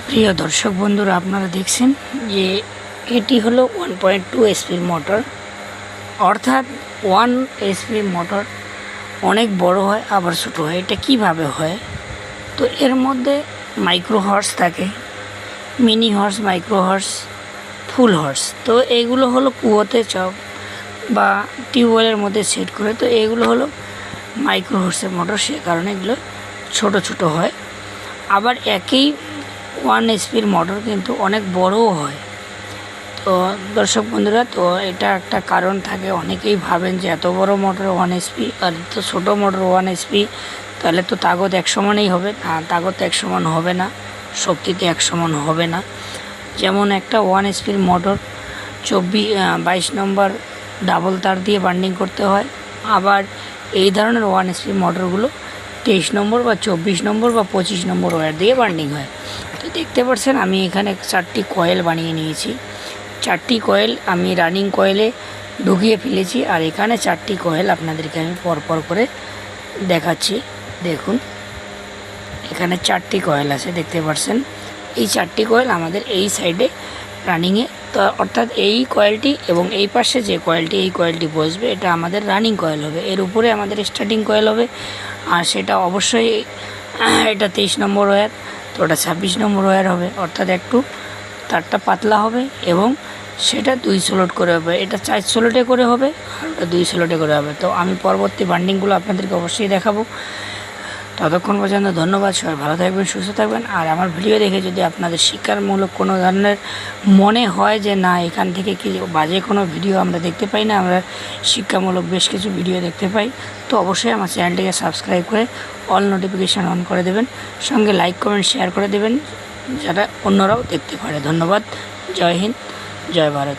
প্রিয় দর্শক বন্ধুরা, আপনারা দেখছেন যে এটি হলো 1.2 এসপির মোটর, অর্থাৎ 1 এসপির মোটর অনেক বড় হয় আবার ছোটো হয়। এটা কিভাবে হয়? তো এর মধ্যে মাইক্রো হর্স থাকে, মিনি হর্স, মাইক্রো হর্স, ফুল হর্স। তো এইগুলো হলো কুয়োতে চক বা টিউবওয়েলের মধ্যে সেট করে। তো এইগুলো হলো মাইক্রো হর্সের মোটর, সে কারণে এগুলো ছোট ছোট হয়। আবার একই 1 এসপির মোটর কিন্তু অনেক বড়ও হয়। তো দর্শক বন্ধুরা, তো এটা একটা কারণ থাকে, অনেকেই ভাবেন যে এত বড় মোটর 1 এসপি আর তো ছোটো মোটর 1 এসপি, তাহলে তো তাগত এক সমানই হবে। না, তাগত এক সমান হবে না, শক্তিতে এক সমান হবে না। যেমন একটা 1 এসপির মোটর 22 নম্বর ডাবল তার দিয়ে বান্ডিং করতে হয়, আবার এই ধরনের 1 এসপি মোটরগুলো 23 নম্বর বা 24 নম্বর বা 25 নম্বর ওয়্যার দিয়ে বান্ডিং হয়। তো দেখতে পাচ্ছেন আমি এখানে 4টি কয়েল বানিয়ে নিয়েছি। 4টি কয়েল আমি রানিং কয়েলে ঢুকিয়ে ফেলেছি, আর এখানে 4টি কয়েল আপনাদেরকে আমি পরপর করে দেখাচ্ছি। দেখুন, এখানে 4টি কয়েল আছে, দেখতে পাচ্ছেন। এই 4টি কয়েল আমাদের এই সাইডে রানিংয়ে, তো অর্থাৎ এই কয়েলটি এবং এই পাশে যে কয়েলটি, এই কয়েলটি বসবে, এটা আমাদের রানিং কয়েল হবে। এর উপরে আমাদের স্টার্টিং কয়েল হবে, আর সেটা অবশ্যই এটা 23 নম্বর ওয়্যার, তো ওটা 26 নম্বর ওয়্যার হবে, অর্থাৎ একটু তারটা পাতলা হবে এবং সেটা 2 স্লট করে হবে। এটা 4 স্লটে করে হবে আর ওটা 2 স্লটে করে হবে। তো আমি পরবর্তী বান্ডিংগুলো আপনাদেরকে অবশ্যই দেখাবো। ততক্ষণ পর্যন্ত ধন্যবাদ। সবাই ভালো থাকবেন, সুস্থ থাকবেন। আর আমার ভিডিও দেখে যদি আপনাদের শিক্ষামূলক কোনো ধরনের মনে হয় যে না, এখান থেকে কি বাজে কোনো ভিডিও আমরা দেখতে পাই না, আমরা শিক্ষামূলক বেশ কিছু ভিডিও দেখতে পাই, তো অবশ্যই আমার চ্যানেলটিকে সাবস্ক্রাইব করে অল নোটিফিকেশান অন করে দেবেন, সঙ্গে লাইক কমেন্ট শেয়ার করে দেবেন, যারা অন্যরাও দেখতে পারে। ধন্যবাদ। জয় হিন্দ, জয় ভারত।